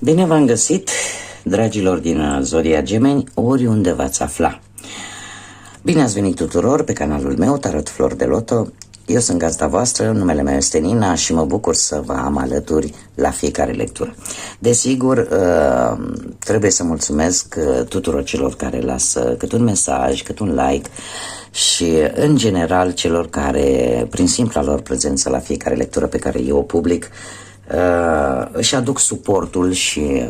Bine v-am găsit, dragilor din Zodia Gemeni, oriunde v-ați afla. Bine ați venit tuturor pe canalul meu, Tarot Flori de Loto. Eu sunt gazda voastră, numele meu este Nina și mă bucur să vă am alături la fiecare lectură. Desigur, trebuie să mulțumesc tuturor celor care lasă cât un mesaj, cât un like și, în general, celor care, prin simpla lor prezență la fiecare lectură pe care eu o public, își aduc suportul și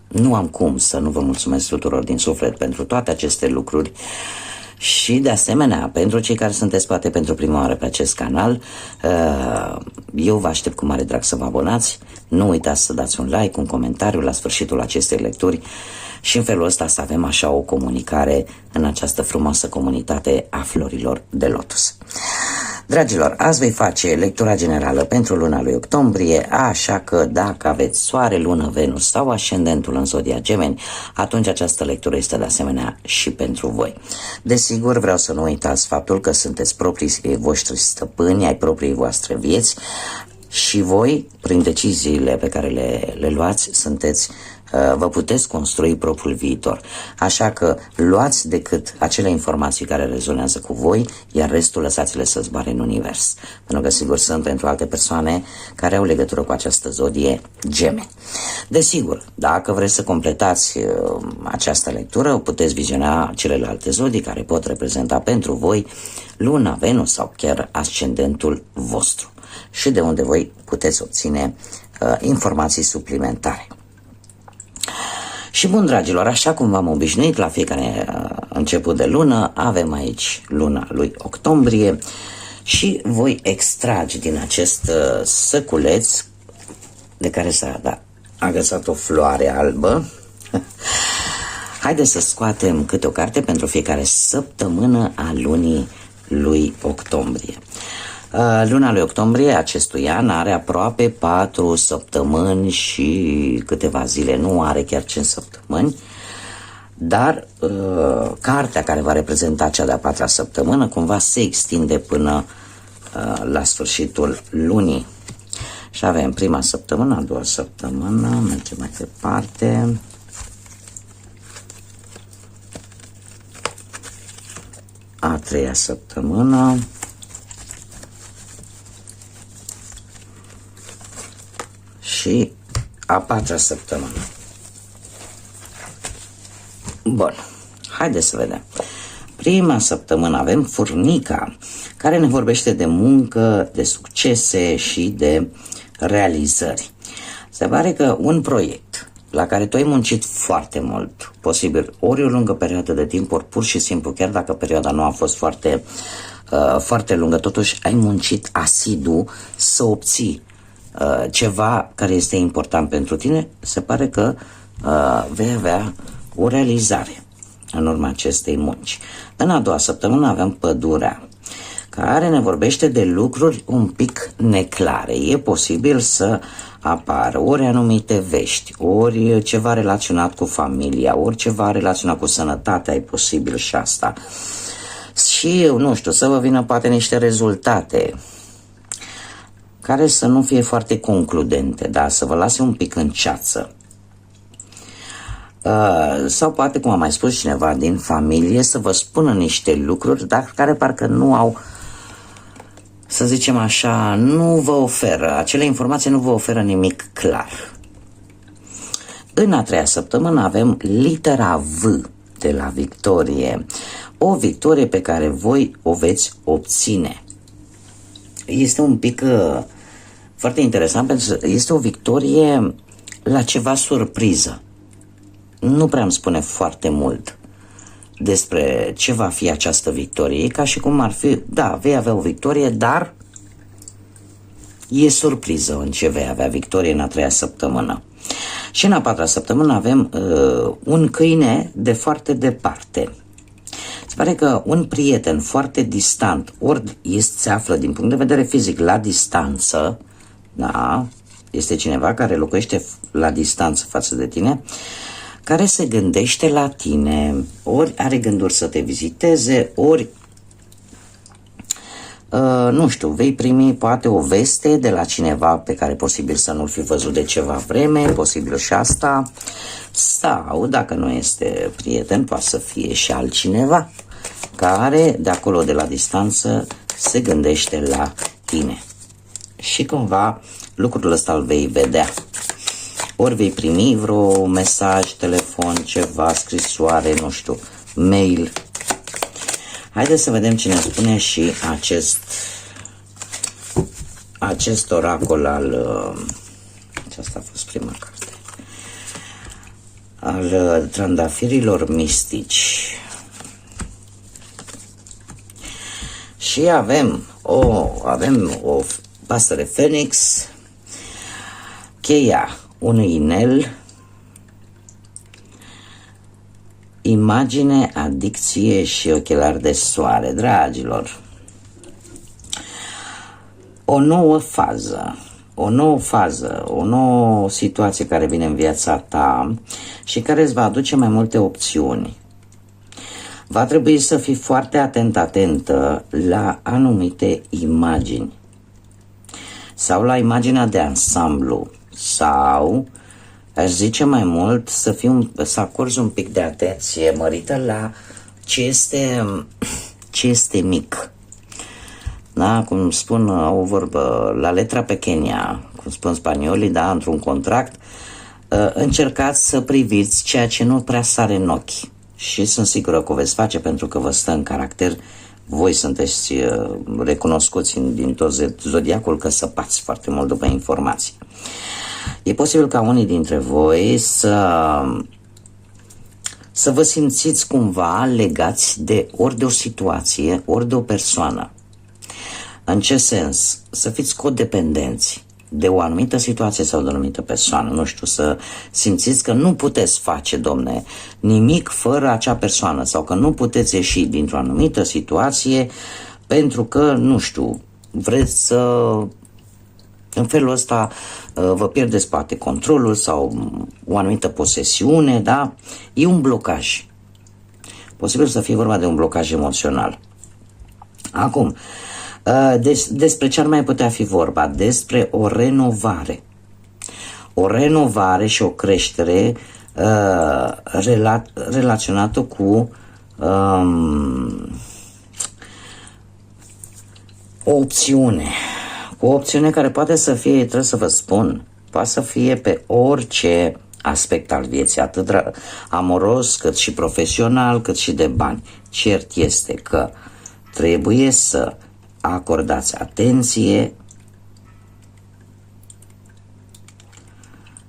nu am cum să nu vă mulțumesc tuturor din suflet pentru toate aceste lucruri. Și, de asemenea, pentru cei care sunteți poate pentru prima oară pe acest canal, eu vă aștept cu mare drag să vă abonați. Nu uitați să dați un like, un comentariu la sfârșitul acestei lecturi și în felul ăsta să avem așa o comunicare în această frumoasă comunitate a florilor de lotus. Dragilor, azi voi face lectura generală pentru luna lui octombrie, așa că dacă aveți soare, lună, Venus sau ascendentul în Zodia Gemeni, atunci această lectură este de asemenea și pentru voi. Desigur, vreau să nu uitați faptul că sunteți proprii voștri stăpâni ai propriei voastre vieți și voi, prin deciziile pe care le luați, vă puteți construi propriul viitor. Așa că luați decât acele informații care rezonează cu voi, iar restul lăsați-le să zboare în univers. Pentru că sigur sunt pentru alte persoane care au legătură cu această zodie Gemeni. Desigur, dacă vreți să completați această lectură, puteți viziona celelalte zodii care pot reprezenta pentru voi luna, Venus sau chiar ascendentul vostru și de unde voi puteți obține informații suplimentare. Și bun, dragilor, așa cum v-am obișnuit la fiecare început de lună, avem aici luna lui octombrie și voi extrage din acest săculeț de care s-a agățat o floare albă. Haideți să scoatem câte o carte pentru fiecare săptămână a lunii lui octombrie. Luna lui octombrie acestui an are aproape 4 săptămâni și câteva zile, nu are chiar 5 săptămâni, dar cartea care va reprezenta cea de-a 4-a săptămână cumva se extinde până la sfârșitul lunii. Și avem prima săptămână, a doua săptămână, mergem mai departe. A treia săptămână. Și a 4-a săptămână. Bun, haideți să vedem. Prima săptămână avem Furnica, care ne vorbește de muncă, de succese și de realizări. Se pare că un proiect la care tu ai muncit foarte mult, posibil ori o lungă perioadă de timp, ori pur și simplu, chiar dacă perioada nu a fost foarte lungă, totuși ai muncit asidu să obții ceva care este important pentru tine, se pare că vei avea o realizare în urma acestei munci. În a doua săptămână avem Pădurea, care ne vorbește de lucruri un pic neclare. E posibil să apară ori anumite vești, ori ceva relaționat cu familia, ori ceva relaționat cu sănătatea, e posibil și asta. Și, nu știu, să vă vină poate niște rezultate care să nu fie foarte concludente, dar să vă lase un pic în ceață. Sau poate, cum a mai spus cineva din familie, să vă spună niște lucruri, dar care parcă nu au, să zicem așa, nu vă oferă, acele informații nu vă oferă nimic clar. În a treia săptămână avem litera V de la victorie, o victorie pe care voi o veți obține. Este un pic foarte interesant pentru că este o victorie la ceva surpriză. Nu prea îmi spune foarte mult despre ce va fi această victorie. E ca și cum ar fi, da, vei avea o victorie, dar e surpriză în ce vei avea victorie în a treia săptămână. Și în a patra săptămână avem un câine de foarte departe. Se pare că un prieten foarte distant, ori se află din punct de vedere fizic la distanță, da, este cineva care locuiește la distanță față de tine, care se gândește la tine, ori are gânduri să te viziteze, ori nu știu, vei primi poate o veste de la cineva pe care posibil să nu-l fi văzut de ceva vreme, posibil și asta, sau dacă nu este prieten, poate să fie și altcineva care de acolo de la distanță se gândește la tine. Și cumva lucrul ăsta îl vei vedea. Ori vei primi vreo mesaj, telefon, ceva, scrisoare, nu știu, mail. Haideți să vedem ce ne spune și acest oracol al... Aceasta a fost prima carte. Al trandafirilor mistici. Și avem o pasăre Phoenix, cheia unui inel, imagine, adicție și ochelari de soare. Dragilor, o nouă fază, o nouă situație care vine în viața ta și care îți va aduce mai multe opțiuni. Va trebui să fii foarte atentă la anumite imagini sau la imaginea de ansamblu sau, aș zice mai mult, să acorzi un pic de atenție mărită la ce este mic. Da, cum spun o vorbă, la letra pequeña, cum spun spaniolii, da, într-un contract, încercați să priviți ceea ce nu prea sare în ochi. Și sunt sigură că o veți face pentru că vă stă în caracter. Voi sunteți recunoscuți din tot zodiacul că săpați foarte mult după informații. E posibil ca unii dintre voi să vă simțiți cumva legați ori de o situație, ori de o persoană. În ce sens? Să fiți codependenți de o anumită situație sau de o anumită persoană, nu știu, să simțiți că nu puteți face, domne, nimic fără acea persoană sau că nu puteți ieși dintr-o anumită situație pentru că, nu știu, vreți să, în felul ăsta, vă pierdeți poate controlul sau o anumită posesiune, da? E un blocaj. Posibil să fie vorba de un blocaj emoțional. Acum, despre ce ar mai putea fi vorba? Despre o renovare. O renovare și o creștere relaționată cu o opțiune. Cu o opțiune care poate să fie, trebuie să vă spun, poate să fie pe orice aspect al vieții, atât amoros, cât și profesional, cât și de bani. Cert este că trebuie să acordați atenție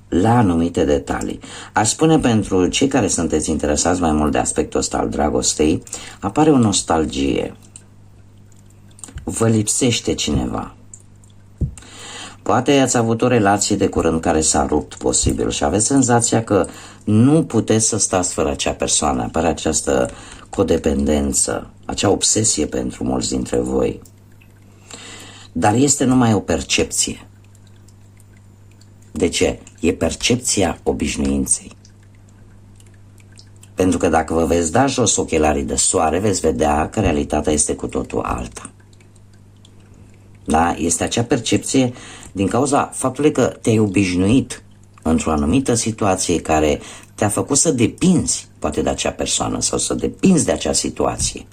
la anumite detalii. Aș spune pentru cei care sunteți interesați mai mult de aspectul ăsta al dragostei, apare o nostalgie. Vă lipsește cineva. Poate ați avut o relație de curând care s-a rupt, posibil, și aveți senzația că nu puteți să stați fără acea persoană. Apare această codependență, acea obsesie pentru mulți dintre voi. Dar este numai o percepție. De ce? E percepția obișnuinței. Pentru că dacă vă veți da jos ochelarii de soare, veți vedea că realitatea este cu totul alta. Da? Este acea percepție din cauza faptului că te-ai obișnuit într-o anumită situație care te-a făcut să depinzi poate de acea persoană sau să depinzi de acea situație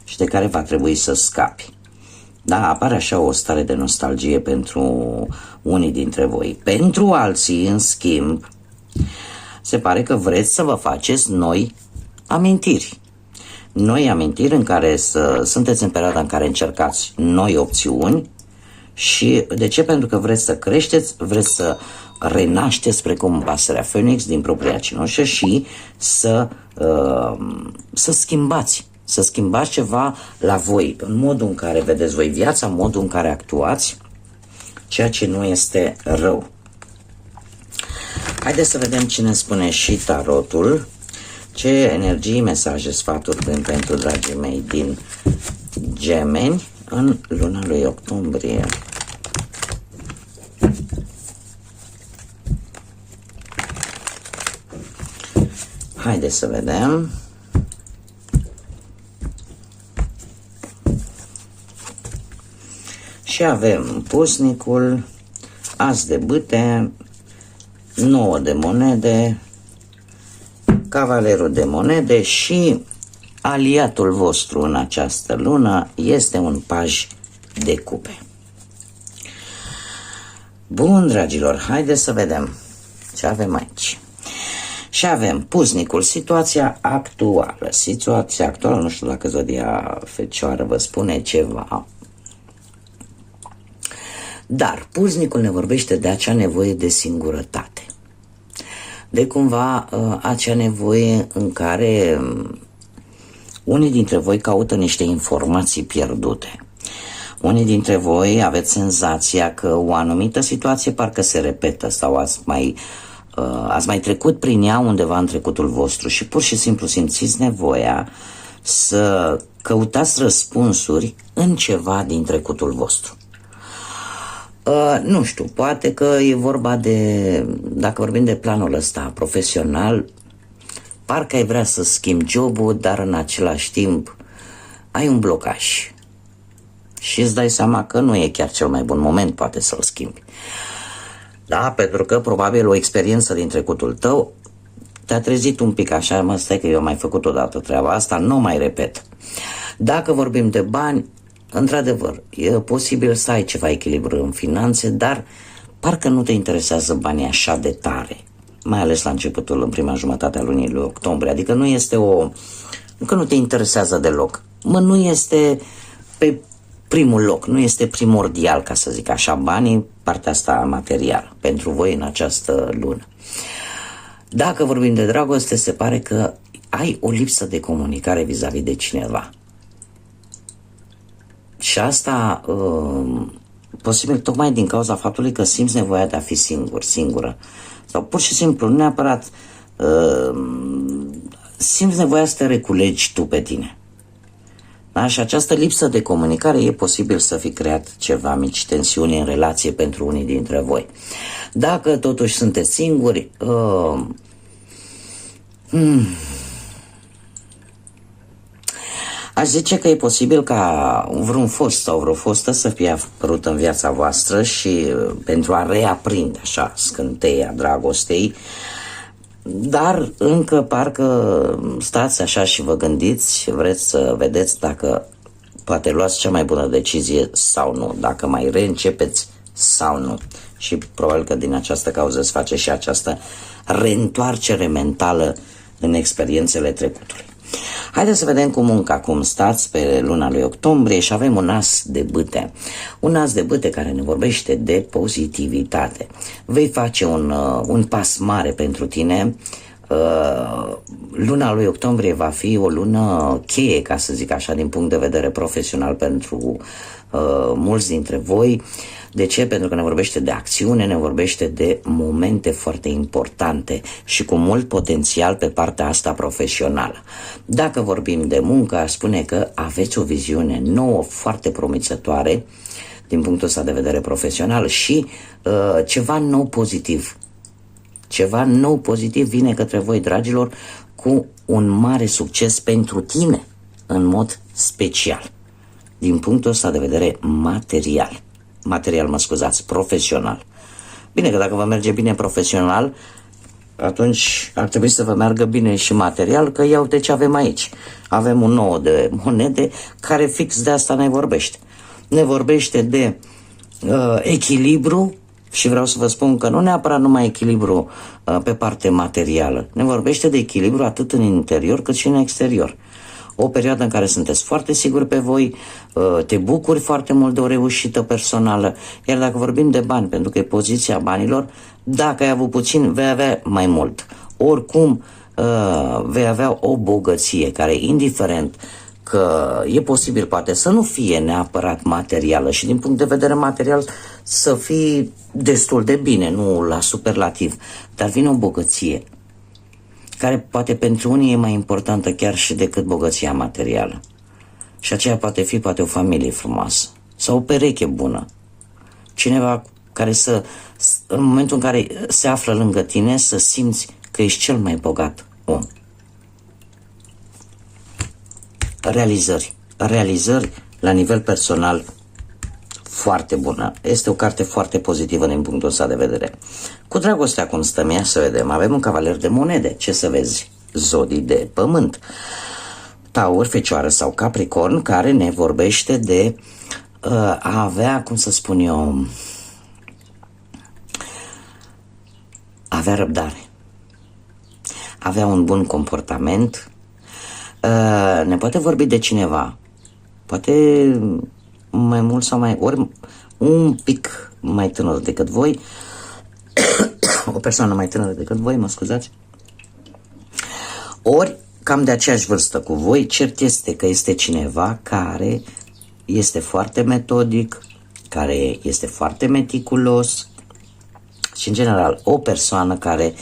și de care va trebui să scapi. Da, apare așa o stare de nostalgie pentru unii dintre voi. Pentru alții, în schimb, se pare că vreți să vă faceți noi amintiri. Noi amintiri în care sunteți în perioada în care încercați noi opțiuni. Și de ce? Pentru că vreți să creșteți, vreți să renașteți precum pasărea Phoenix din propria cinușă și să schimbați. Să schimbați ceva la voi, în modul în care vedeți voi viața, în modul în care actuați, ceea ce nu este rău. Haideți să vedem ce ne spune și tarotul, ce energii, mesaje, sfaturi pentru dragii mei din Gemeni în luna lui octombrie. Haideți să vedem. Și avem pusnicul, as de bâte, 9 de monede, cavalerul de monede și aliatul vostru în această lună este un paj de cupe. Bun, dragilor, haideți să vedem ce avem aici. Și avem pusnicul, situația actuală. Situația actuală, nu știu dacă zodia Fecioară vă spune ceva, dar pusnicul ne vorbește de acea nevoie de singurătate, de cumva acea nevoie în care unii dintre voi caută niște informații pierdute. Unii dintre voi aveți senzația că o anumită situație parcă se repetă sau ați mai trecut prin ea undeva în trecutul vostru și pur și simplu simțiți nevoia să căutați răspunsuri în ceva din trecutul vostru. Nu știu, poate că e vorba de, dacă vorbim de planul ăsta profesional, parcă ai vrea să schimbi jobul, dar în același timp ai un blocaj și îți dai seama că nu e chiar cel mai bun moment poate să-l schimbi. Da, pentru că probabil o experiență din trecutul tău te-a trezit un pic așa, mă, stai că eu am mai făcut odată treaba asta, nu mai repet. Dacă vorbim de bani, într-adevăr, e posibil să ai ceva echilibru în finanțe, dar parcă nu te interesează banii așa de tare, mai ales la începutul, în prima jumătate a lunii lui octombrie, adică nu este nu că nu te interesează deloc, nu este pe primul loc, nu este primordial, ca să zic așa, banii, partea asta materială, pentru voi în această lună. Dacă vorbim de dragoste, se pare că ai o lipsă de comunicare vis-a-vis de cineva. Și asta posibil tocmai din cauza faptului că simți nevoia de a fi singură. Sau pur și simplu, nu neapărat simți nevoia să te reculegi tu pe tine. Da? Și această lipsă de comunicare e posibil să fi creat ceva mici tensiuni în relație pentru unii dintre voi. Dacă totuși sunteți singuri, aș zice că e posibil ca vreun fost sau vreo fostă să fie apărut în viața voastră și pentru a reaprinde așa scânteia dragostei, dar încă parcă stați așa și vă gândiți, vreți să vedeți dacă poate luați cea mai bună decizie sau nu, dacă mai reîncepeți sau nu. Și probabil că din această cauză se face și această reîntoarcere mentală în experiențele trecutului. Haideți să vedem cu munca cum stați pe luna lui octombrie și avem un as de bâte. Un as de bâte care ne vorbește de pozitivitate. Vei face un pas mare pentru tine. Luna lui octombrie va fi o lună cheie, ca să zic așa, din punct de vedere profesional pentru mulți dintre voi. De ce? Pentru că ne vorbește de acțiune, ne vorbește de momente foarte importante și cu mult potențial pe partea asta profesională. Dacă vorbim de muncă, aș spune că aveți o viziune nouă, foarte promițătoare din punctul ăsta de vedere profesional și ceva nou pozitiv. Ceva nou pozitiv vine către voi, dragilor, cu un mare succes pentru tine, în mod special, din punctul ăsta de vedere profesional. Bine că dacă vă merge bine profesional, atunci ar trebui să vă meargă bine și material, că ia uite ce avem aici. Avem un 9 de monede care fix de asta ne vorbește. Ne vorbește de echilibru și vreau să vă spun că nu neapărat numai echilibru pe parte materială. Ne vorbește de echilibru atât în interior cât și în exterior. O perioadă în care sunteți foarte siguri pe voi, te bucuri foarte mult de o reușită personală, iar dacă vorbim de bani, pentru că e poziția banilor, dacă ai avut puțin, vei avea mai mult. Oricum, vei avea o bogăție care, indiferent că e posibil poate să nu fie neapărat materială și din punct de vedere material să fii destul de bine, nu la superlativ, dar vine o bogăție care poate pentru unii e mai importantă chiar și decât bogăția materială. Și aceea poate fi o familie frumoasă sau o pereche bună. Cineva care în momentul în care se află lângă tine, să simți că ești cel mai bogat om. Realizări la nivel personal foarte bună. Este o carte foarte pozitivă din punctul ăsta de vedere. Cu dragostea cum stăm, ia să vedem. Avem un cavaler de monede. Ce să vezi? Zodii de pământ. Taur, Fecioară sau Capricorn, care ne vorbește de a avea, cum să spun eu, avea răbdare, avea un bun comportament. Ne poate vorbi de cineva, poate mai mult sau mai, ori un pic mai tânăr decât voi, o persoană mai tânără decât voi, mă scuzați, ori cam de aceeași vârstă cu voi. Cert este că este cineva care este foarte metodic, care este foarte meticulos și, în general, o persoană care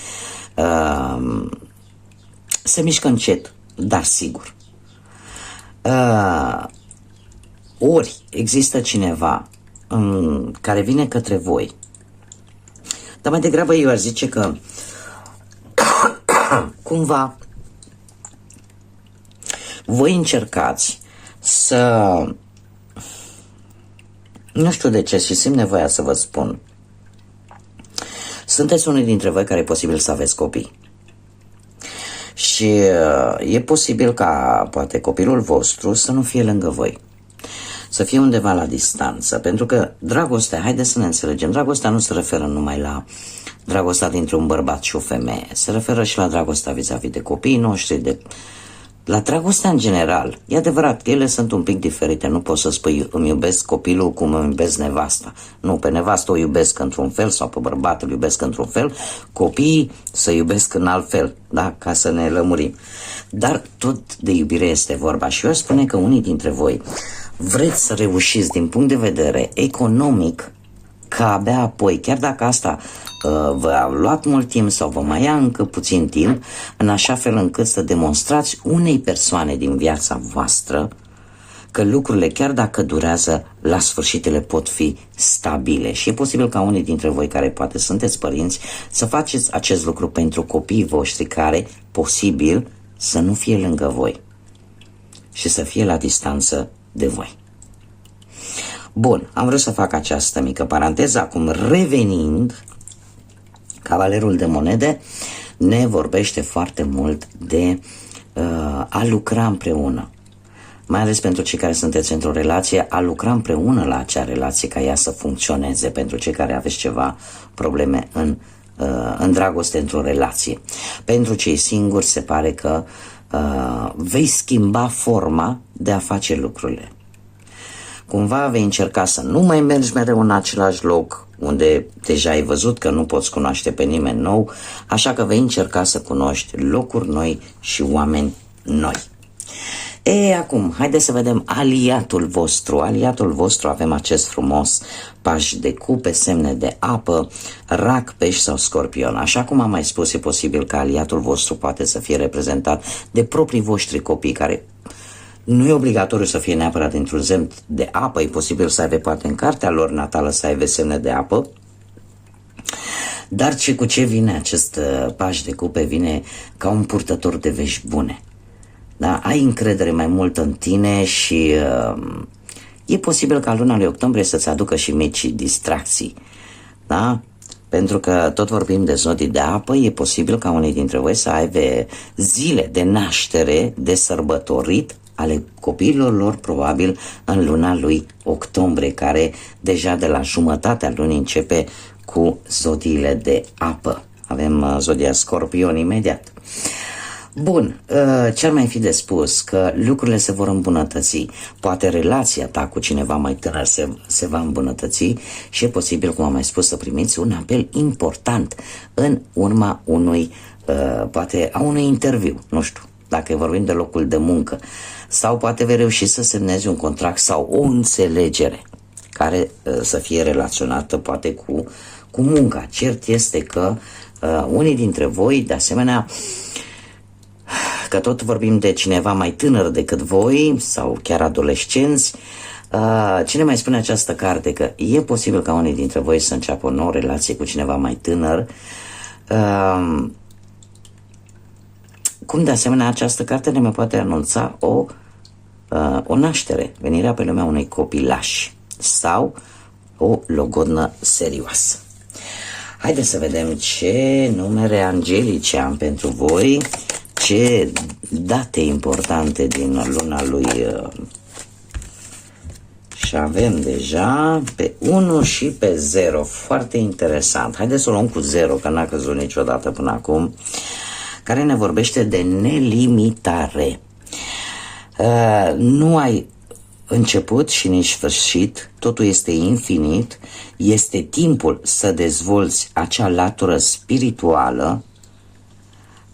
se mișcă încet, dar sigur. Ori există cineva care vine către voi, dar mai degrabă eu aș zice că cumva voi încercați să, nu știu de ce și simt nevoia să vă spun, sunteți unii dintre voi care e posibil să aveți copii. Și e posibil ca poate copilul vostru să nu fie lângă voi, să fie undeva la distanță, pentru că dragostea, haideți să ne înțelegem, dragostea nu se referă numai la dragostea dintre un bărbat și o femeie, se referă și la dragostea vis-a-vis de copiii noștri, la dragostea în general. E adevărat că ele sunt un pic diferite, nu poți să spui îmi iubesc copilul cum îmi iubesc nevasta. Nu, pe nevastă o iubesc într-un fel sau pe bărbat îl iubesc într-un fel, copiii să iubesc în alt fel, da? Ca să ne lămurim. Dar tot de iubire este vorba și eu aș spune că unii dintre voi vreți să reușiți din punct de vedere economic, ca abia apoi, chiar dacă asta v-a luat mult timp sau vă mai ia încă puțin timp, în așa fel încât să demonstrați unei persoane din viața voastră că lucrurile, chiar dacă durează, la sfârșit ele pot fi stabile. Și e posibil ca unii dintre voi care poate sunteți părinți să faceți acest lucru pentru copiii voștri care, posibil, să nu fie lângă voi și să fie la distanță de voi. Bun, am vrut să fac această mică paranteză. Acum, revenind, Cavalerul de monede ne vorbește foarte mult de a lucra împreună. Mai ales pentru cei care sunteți într-o relație, a lucra împreună la acea relație ca ea să funcționeze, pentru cei care aveți ceva probleme în dragoste într-o relație. Pentru cei singuri se pare că vei schimba forma de a face lucrurile. Cumva vei încerca să nu mai mergi mereu în același loc unde deja ai văzut că nu poți cunoaște pe nimeni nou, așa că vei încerca să cunoști locuri noi și oameni noi. Acum, haideți să vedem aliatul vostru. Aliatul vostru, avem acest frumos paș de cupe, semne de apă, rac, pești sau scorpion. Așa cum am mai spus, e posibil că aliatul vostru poate să fie reprezentat de proprii voștri copii, care nu e obligatoriu să fie neapărat dintr-un semn de apă, e posibil să aibă poate în cartea lor natală să aibă semne de apă. Dar cu ce vine acest paș de cupe? Vine ca un purtător de vești bune. Da? Ai încredere mai mult în tine și e posibil ca luna lui octombrie să-ți aducă și mici distracții. Da? Pentru că tot vorbim de zodii de apă, e posibil ca unii dintre voi să aibă zile de naștere, de sărbătorit, ale copiilor lor, probabil în luna lui octombrie, care deja de la jumătatea lunii începe cu zodiile de apă. Avem zodia Scorpion imediat. Bun, ce-ar mai fi de spus? Că lucrurile se vor îmbunătăți. Poate relația ta cu cineva mai tânăr se va îmbunătăți și e posibil, cum am mai spus, să primiți un apel important în urma unui, poate a unui interviu, nu știu, dacă vorbim de locul de muncă, sau poate vei reuși să semnezi un contract sau o înțelegere care să fie relaționată poate cu munca. Cert este că unii dintre voi, de asemenea, că tot vorbim de cineva mai tânăr decât voi sau chiar adolescenți, cine mai spune această carte că e posibil ca unii dintre voi să înceapă o nouă relație cu cineva mai tânăr, cum de asemenea această carte ne mai poate anunța o naștere, venirea pe lumea unui copilaș sau o logodnă serioasă. Haideți să vedem ce numere angelice am pentru voi, ce date importante din luna lui. Și avem deja pe 1 și pe 0, foarte interesant. Haideți să o luăm cu 0, că n-a căzut niciodată până acum, care ne vorbește de nelimitare. Nu ai început și nici sfârșit, totul este infinit, este timpul să dezvolți acea latură spirituală,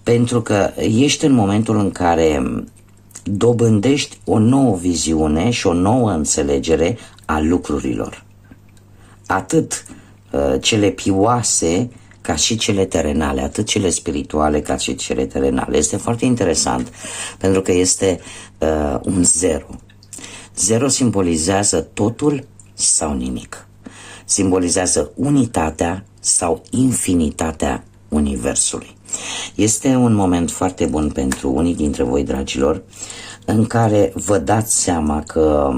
pentru că ești în momentul în care dobândești o nouă viziune și o nouă înțelegere a lucrurilor. Atât cele pioase ca și cele terenale, atât cele spirituale ca și cele terenale. Este foarte interesant pentru că este un 0. 0 simbolizează totul sau nimic. Simbolizează unitatea sau infinitatea Universului. Este un moment foarte bun pentru unii dintre voi, dragilor, în care vă dați seama că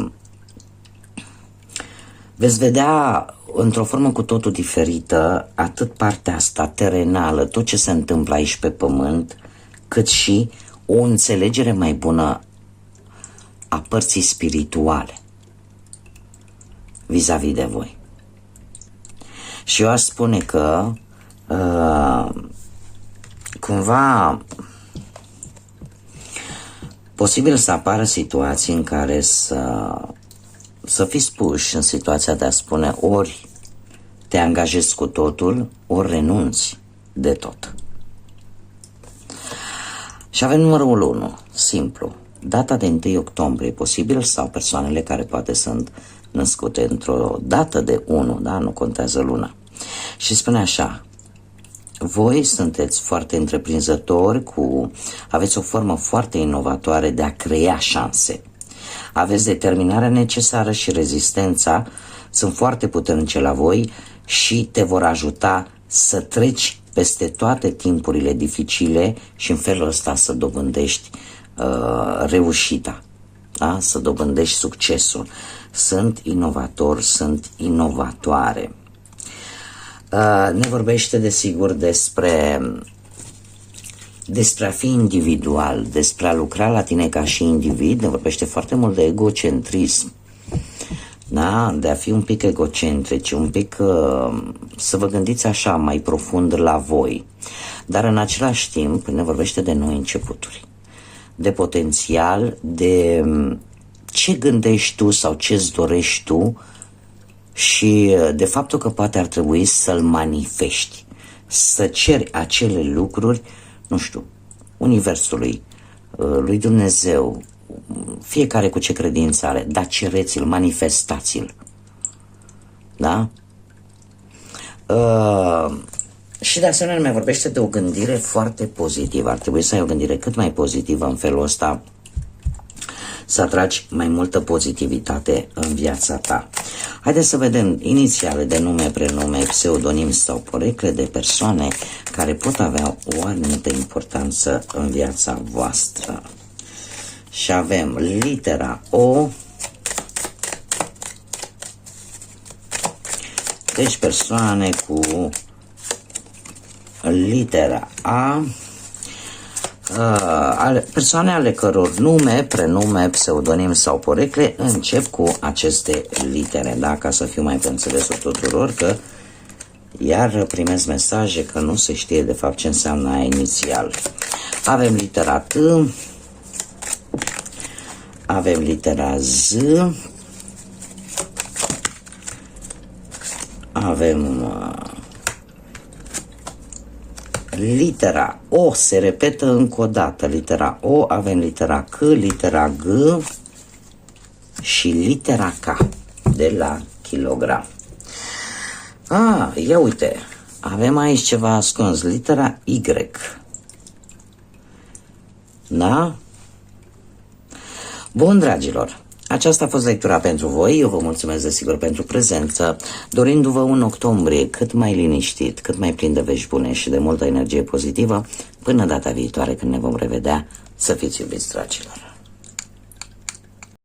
veți vedea într-o formă cu totul diferită atât partea asta terenală, tot ce se întâmplă aici pe pământ, cât și o înțelegere mai bună a părții spirituale vis-a-vis de voi. Și eu aș spune că cumva posibil să apară situații în care să fiți puși în situația de a spune ori te angajezi cu totul, ori renunți de tot. Și avem numărul 1, simplu, data de 1 octombrie, posibil, sau persoanele care poate sunt născute într-o dată de 1, da? Nu contează luna. Și spune așa: voi sunteți foarte întreprinzători, aveți o formă foarte inovatoare de a crea șanse. Aveți determinarea necesară și rezistența, sunt foarte puternice la voi și te vor ajuta să treci peste toate timpurile dificile și în felul ăsta să dobândești reușita, da? Să dobândești succesul. Sunt inovatori, sunt inovatoare. Ne vorbește desigur despre a fi individual, despre a lucra la tine ca și individ. Ne vorbește foarte mult de egocentrism, da? De a fi un pic egocentrici, un pic să vă gândiți așa mai profund la voi. Dar în același timp ne vorbește de noi începuturi, de potențial, de ce gândești tu sau ce-ți dorești tu și de faptul că poate ar trebui să-l manifesti, să ceri acele lucruri, nu știu, Universului, lui Dumnezeu, fiecare cu ce credință are, dar cereți-l, manifestați-l. Da? Și de asemenea mai vorbește de o gândire foarte pozitivă. Ar trebui să ai o gândire cât mai pozitivă, în felul ăsta să atragi mai multă pozitivitate în viața ta. Haideți să vedem inițiale de nume, prenume, pseudonim sau porecle de persoane care pot avea o anumită importanță în viața voastră. Și avem litera O, deci persoane cu litera A, persoane ale căror nume, prenume, pseudonim sau porecle încep cu aceste litere, da? Ca să fiu mai pe înțelesul tuturor, că iar primesc mesaje că nu se știe de fapt ce înseamnă aia inițial. Avem litera T, avem litera Z, avem litera O, se repetă încă o dată, litera O, avem litera C, litera G și litera K de la kilogram. Ia uite, avem aici ceva ascuns, litera Y. Da? Bun, dragilor, aceasta a fost lectura pentru voi. Eu vă mulțumesc desigur pentru prezență, dorindu-vă un octombrie cât mai liniștit, cât mai plin de vești bune și de multă energie pozitivă. Până data viitoare când ne vom revedea, să fiți iubiți, dragilor.